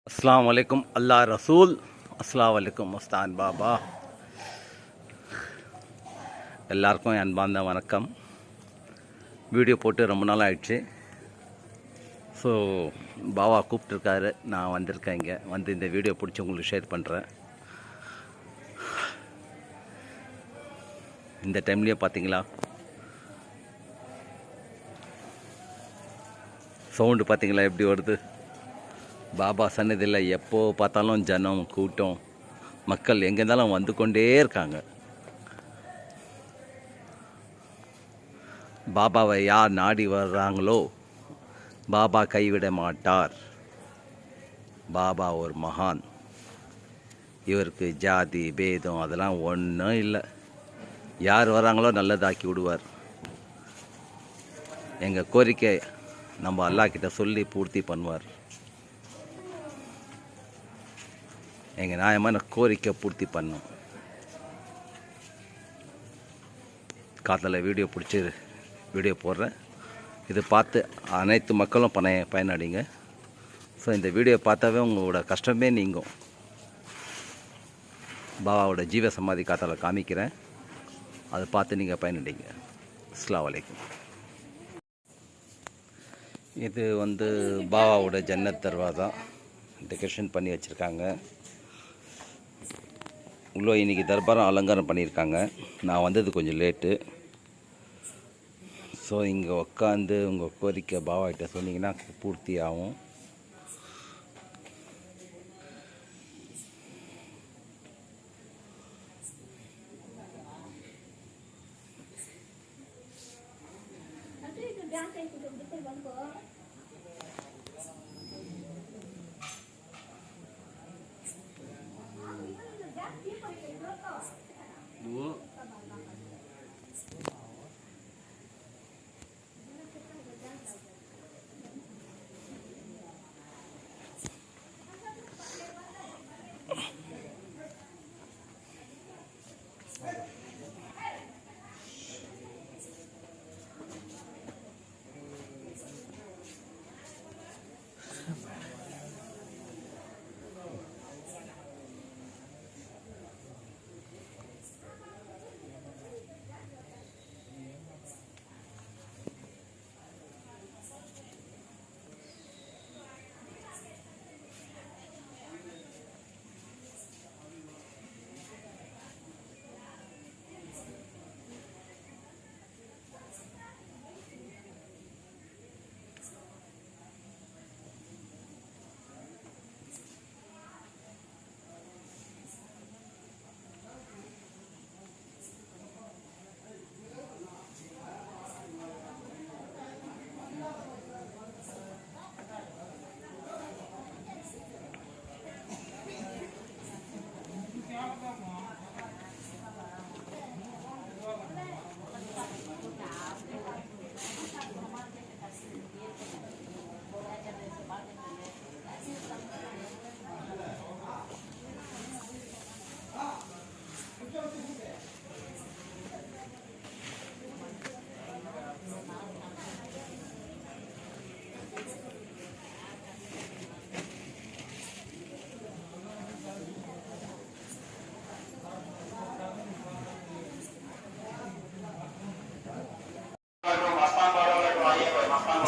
अस्सलाम वालेकुम अल्लाह रसूल अस्सलाम वालेकुम மஸ்தான் பாபா. எல்லாருக்கும் என் அன்பார்ந்த வணக்கம். வீடியோ போட்டு ரொம்ப நாள் ஆயிடுச்சு. ஸோ பாபா கூப்பிட்டுருக்காரு, நான் வந்திருக்கேன். இங்கே வந்து இந்த வீடியோ பிடிச்சி உங்களுக்கு ஷேர் பண்ணுறேன். இந்த டைம்லேயே பார்த்தீங்களா, சவுண்டு பார்த்தீங்களா எப்படி வருது. பாபா சன்னதியில் எப்போ பார்த்தாலும் ஜனம் கூட்டம், மக்கள் எங்கே இருந்தாலும் வந்து கொண்டே இருக்காங்க. பாபாவை யார் நாடி வர்றாங்களோ பாபா கைவிட மாட்டார். பாபா ஒரு மகான். இவருக்கு ஜாதி பேதம் அதெல்லாம் ஒன்றும் இல்லை. யார் வராங்களோ நல்லதாக்கி விடுவார். எங்கள் கோரிக்கை நம்ம அல்லாஹ்கிட்ட சொல்லி பூர்த்தி பண்ணுவார். எங்கள் நியாயமான கோரிக்கை பூர்த்தி பண்ணும். காத்தில் வீடியோ பிடிச்சி வீடியோ போடுறேன். இது பார்த்து அனைத்து மக்களும் பயனடைங்க. ஸோ இந்த வீடியோ பார்த்தாவே உங்களோட கஷ்டமே நீங்கும். பாபாவோட ஜீவ சமாதி காத்தால் காமிக்கிறேன், அதை பார்த்து நீங்கள் பயனடைங்க. அஸ்ஸலாமு அலைக்கும். இது பாபாவோட ஜன்னத் தர்வாஸா டெக்கரேஷன் பண்ணி வச்சுருக்காங்க. உள்ளே இன்றைக்கி தர்பாரம் அலங்காரம் பண்ணியிருக்காங்க. நான் வந்தது கொஞ்சம் லேட்டு. ஸோ இங்கே உட்காந்து உங்கள் கோரிக்கை பாபாகிட்ட சொன்னீங்கன்னா பூர்த்தி ஆகும்.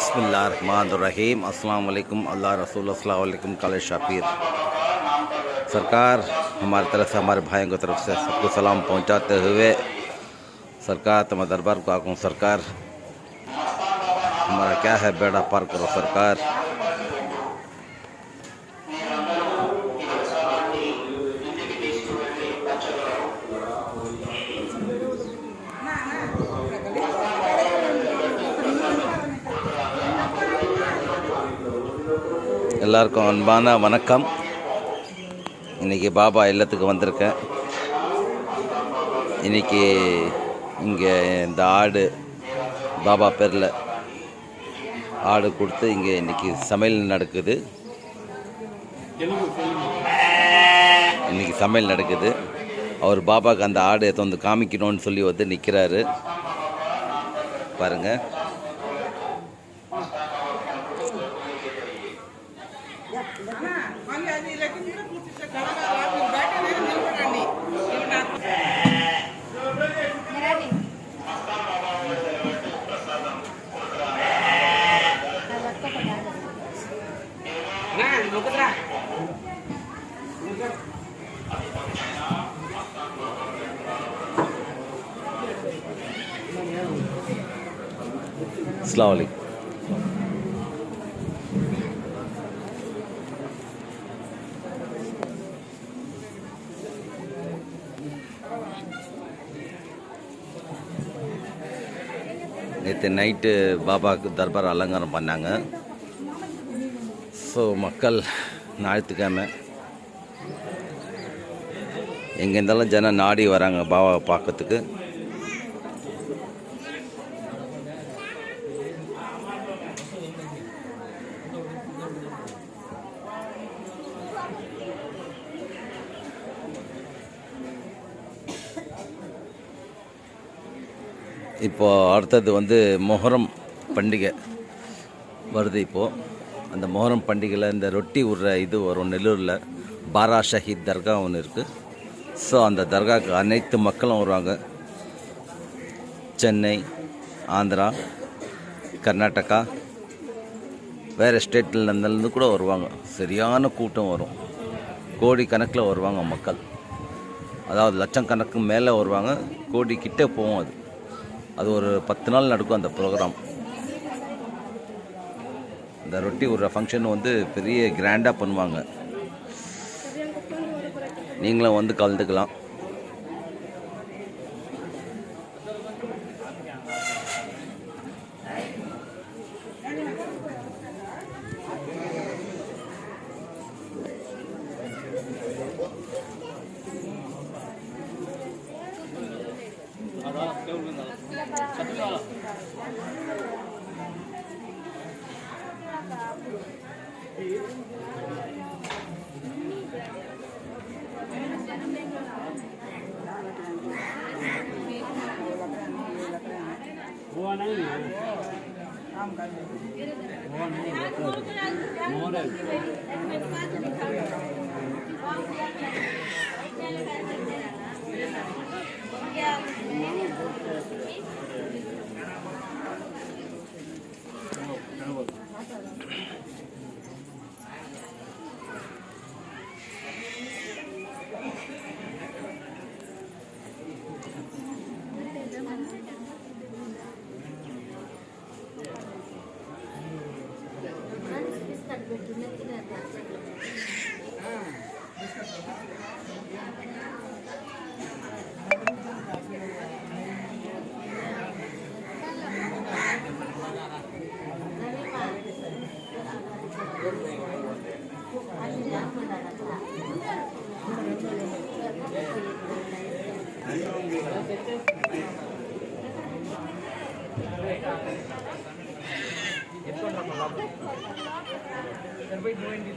बिस्मिल्लाहिर्रहमानिर्रहीम। अस्सलाम वालेकुम अल्लाह रसूल अस्सलाम वालेकुम काले शापिर सरकार, हमारी तरफ से हमारे भाइयों की तरफ से सबको सलाम पहुंचाते हुए सरकार तुम्हारे दरबार को आऊँ। सरकार हमारा क्या है, बेड़ा पार करो सरकार। எல்லாருக்கும் அன்பான வணக்கம். இன்றைக்கி பாபா இல்லத்துக்கு வந்திருக்கேன். இன்றைக்கி இங்கே இந்த ஆடு பாபா பேரில் ஆடு கொடுத்து இங்கே இன்றைக்கி சமையல் நடக்குது. அவர் பாபாவுக்கு அந்த ஆடு எடுத்து காமிக்கணும்னு சொல்லி நிற்கிறாரு பாருங்கள். அஸ்ஸலாமு அலைக்கும். நேற்று நைட்டு பாபாவுக்கு தர்பார் அலங்காரம் பண்ணாங்க. ஸோ மக்கள் ஞாயிற்றுக்கிழமை எங்கே இருந்தாலும் ஜனம் நாடி வராங்க பாபாவை பார்க்கறதுக்கு. இப்போது அடுத்தது வந்து மொஹரம் பண்டிகை வருது. இப்போது அந்த மொஹரம் பண்டிகையில் இந்த ரொட்டி விடுற இது வரும். நெல்லூரில் பாரா ஷஹீத் தர்கா ஒன்று இருக்குது. ஸோ அந்த தர்காவுக்கு அனைத்து மக்களும் வருவாங்க. சென்னை, ஆந்திரா, கர்நாடகா, வேறு ஸ்டேட்லேருந்து கூட வருவாங்க. சரியான கூட்டம் வரும். கோடி கணக்கில் வருவாங்க மக்கள். அதாவது லட்சக்கணக்கு மேலே வருவாங்க. கோடி கிட்டே போகும். அது ஒரு 10 நாள் நடக்கும் அந்த ப்ரோக்ராம். இந்த ரொட்டி விடுற ஃபங்க்ஷன் வந்து பெரிய கிராண்டாக பண்ணுவாங்க. நீங்களும் வந்து கலந்துக்கலாம். Terbaik 2 ini.